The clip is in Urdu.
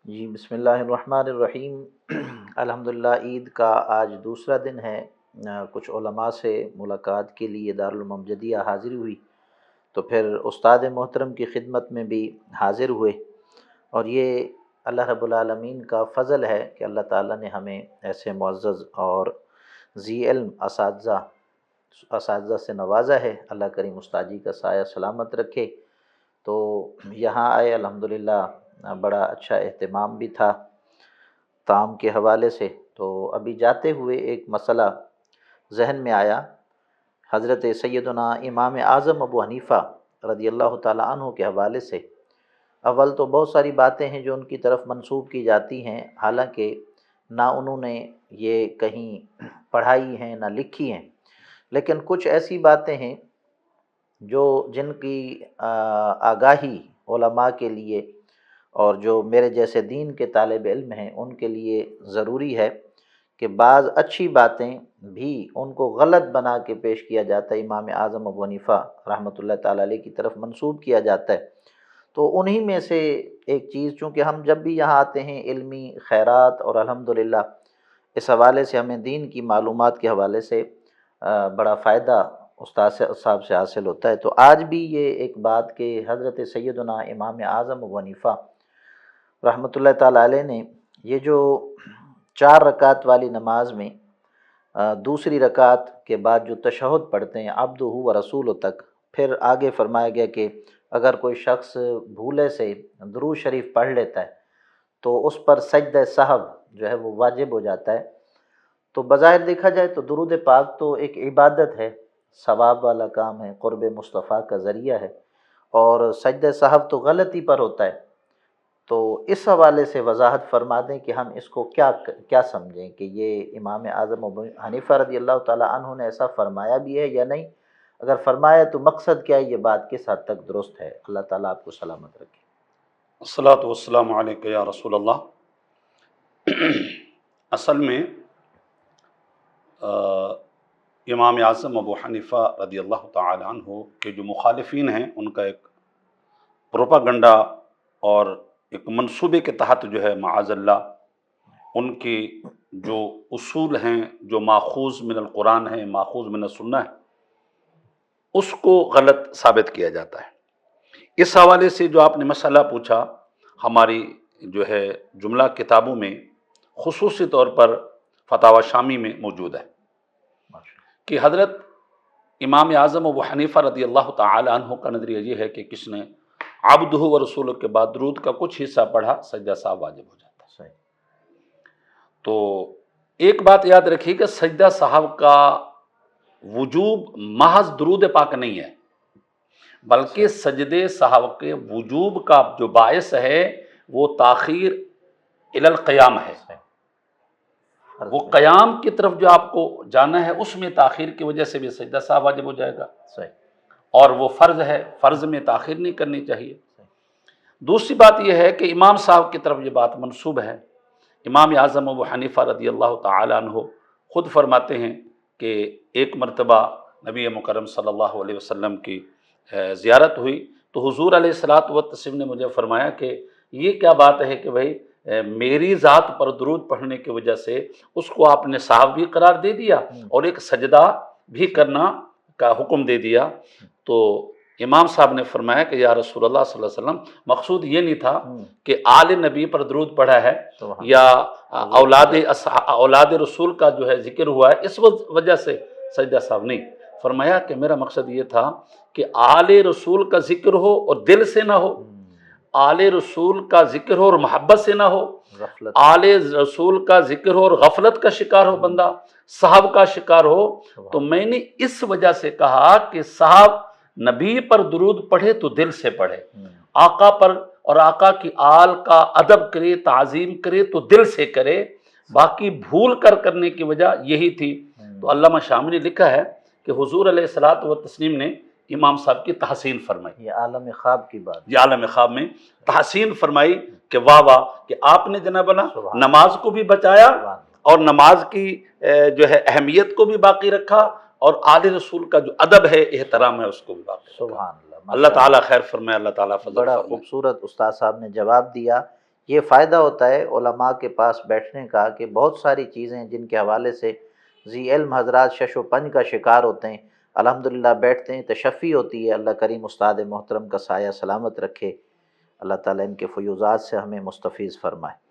جی بسم اللہ الرحمن الرحیم۔ الحمدللہ عید کا آج دوسرا دن ہے۔ کچھ علماء سے ملاقات کے لیے دارالمجدیہ حاضری ہوئی، تو پھر استاد محترم کی خدمت میں بھی حاضر ہوئے، اور یہ اللہ رب العالمین کا فضل ہے کہ اللہ تعالیٰ نے ہمیں ایسے معزز اور ذی علم اساتذہ سے نوازا ہے۔ اللہ کریم استاد جی کا سایہ سلامت رکھے۔ تو یہاں آئے، الحمدللہ بڑا اچھا اہتمام بھی تھا طعام کے حوالے سے۔ تو ابھی جاتے ہوئے ایک مسئلہ ذہن میں آیا، حضرت سیدنا امام اعظم ابو حنیفہ رضی اللہ تعالیٰ عنہ کے حوالے سے۔ اول تو بہت ساری باتیں ہیں جو ان کی طرف منسوب کی جاتی ہیں، حالانکہ نہ انہوں نے یہ کہیں پڑھائی ہیں نہ لکھی ہیں، لیکن کچھ ایسی باتیں ہیں جن کی آگاہی علماء کے لیے اور جو میرے جیسے دین کے طالب علم ہیں ان کے لیے ضروری ہے کہ بعض اچھی باتیں بھی ان کو غلط بنا کے پیش کیا جاتا ہے، امام اعظم ابو حنیفہ رحمۃ اللہ تعالیٰ علیہ کی طرف منسوب کیا جاتا ہے۔ تو انہی میں سے ایک چیز، چونکہ ہم جب بھی یہاں آتے ہیں علمی خیرات، اور الحمدللہ اس حوالے سے ہمیں دین کی معلومات کے حوالے سے بڑا فائدہ استاد صاحب سے حاصل ہوتا ہے۔ تو آج بھی یہ ایک بات کہ حضرت سیدنا امام اعظم ابو حنیفہ رحمۃ اللہ تعالیٰ علیہ نے یہ جو 4 رکعت والی نماز میں دوسری رکعت کے بعد جو تشہد پڑھتے ہیں عبدہ و رسول تک، پھر آگے فرمایا گیا کہ اگر کوئی شخص بھولے سے درود شریف پڑھ لیتا ہے تو اس پر سجدہ سہو جو ہے وہ واجب ہو جاتا ہے۔ تو بظاہر دیکھا جائے تو درود پاک تو ایک عبادت ہے، ثواب والا کام ہے، قرب مصطفیٰ کا ذریعہ ہے، اور سجدہ سہو تو غلطی پر ہوتا ہے۔ تو اس حوالے سے وضاحت فرما دیں کہ ہم اس کو کیا سمجھیں، کہ یہ امام اعظم ابو حنیفہ رضی اللہ تعالیٰ عنہ نے ایسا فرمایا بھی ہے یا نہیں؟ اگر فرمایا تو مقصد کیا ہے، یہ بات کس حد تک درست ہے؟ اللہ تعالیٰ آپ کو سلامت رکھے۔ الصلاۃ والسلام علیک یا رسول اللہ۔ اصل میں امام اعظم ابو حنیفہ رضی اللہ تعالی عنہ کے جو مخالفین ہیں ان کا ایک پروپاگنڈا اور ایک منصوبے کے تحت جو ہے معاذ اللہ ان کی جو اصول ہیں، جو ماخوذ من القرآن ہیں، ماخوذ من السنہ ہے، اس کو غلط ثابت کیا جاتا ہے۔ اس حوالے سے جو آپ نے مسئلہ پوچھا، ہماری جو ہے جملہ کتابوں میں خصوصی طور پر فتاوی شامی میں موجود ہے کہ حضرت امام اعظم ابو حنیفہ رضی اللہ تعالی عنہ کا نظریہ یہ ہے کہ کس نے عبدہ و رسولہ کے بعد درود کا کچھ حصہ پڑھا، سجدہ سہو واجب ہو جاتا ہے۔ تو ایک بات یاد رکھیے کہ سجدہ سہو کا وجوب محض درود پاک نہیں ہے، بلکہ سجدے سہو کے وجوب کا جو باعث ہے وہ تاخیر الی القیام ہے۔ وہ قیام کی طرف جو آپ کو جانا ہے، اس میں تاخیر کی وجہ سے بھی سجدہ سہو واجب ہو جائے گا، اور وہ فرض ہے، فرض میں تاخیر نہیں کرنی چاہیے۔ دوسری بات یہ ہے کہ امام صاحب کی طرف یہ بات منسوب ہے۔ امام اعظم ابو حنیفہ رضی اللہ تعالی عنہ خود فرماتے ہیں کہ ایک مرتبہ نبی مکرم صلی اللہ علیہ وسلم کی زیارت ہوئی تو حضور علیہ الصلوۃ والتسلیم نے مجھے فرمایا کہ یہ کیا بات ہے کہ بھائی میری ذات پر درود پڑھنے کی وجہ سے اس کو آپ نے صاحب بھی قرار دے دیا اور ایک سجدہ بھی کرنا کا حکم دے دیا۔ تو امام صاحب نے فرمایا کہ یا رسول اللہ صلی اللہ علیہ وسلم، مقصود یہ نہیں تھا کہ آل نبی پر درود پڑھا ہے یا اولاد رسول کا جو ہے ذکر ہوا ہے اس وجہ سے سجدہ سہو نہیں۔ فرمایا کہ میرا مقصد یہ تھا کہ آل رسول کا ذکر ہو اور دل سے نہ ہو، آل رسول کا ذکر ہو اور محبت سے نہ ہو، آل رسول کا ذکر ہو اور غفلت کا شکار ہو بندہ، صاحب کا شکار ہو۔ تو میں نے اس وجہ سے کہا کہ صاحب نبی پر درود پڑھے تو دل سے پڑھے، آقا پر اور آقا کی آل کا ادب کرے، تعظیم کرے تو دل سے کرے، باقی بھول کر کرنے کی وجہ یہی تھی۔ تو علامہ شامی نے لکھا ہے کہ حضور علیہ الصلوۃ والتسلیم نے امام صاحب کی تحسین فرمائی، یہ عالم خواب کی بات، یہ عالم خواب میں تحسین فرمائی کہ واہ واہ کہ آپ نے جناب نماز کو بھی بچایا اور نماز کی جو ہے اہمیت کو بھی باقی رکھا، اور آل رسول کا جو ادب ہے، احترام ہے، اس کو بھی باقی رکھا۔ سبحان اللہ، اللہ تعالیٰ خیر فرمائے، اللہ تعالیٰ فضل بڑا فرمائے۔ خوبصورت استاد صاحب نے جواب دیا۔ یہ فائدہ ہوتا ہے علماء کے پاس بیٹھنے کا کہ بہت ساری چیزیں جن کے حوالے سے ذی علم حضرات شش و پنج کا شکار ہوتے ہیں، الحمدللہ بیٹھتے ہیں، تشفی ہوتی ہے۔ اللہ کریم استاد محترم کا سایہ سلامت رکھے، اللہ تعالیٰ ان کے فیوضات سے ہمیں مستفیض فرمائے۔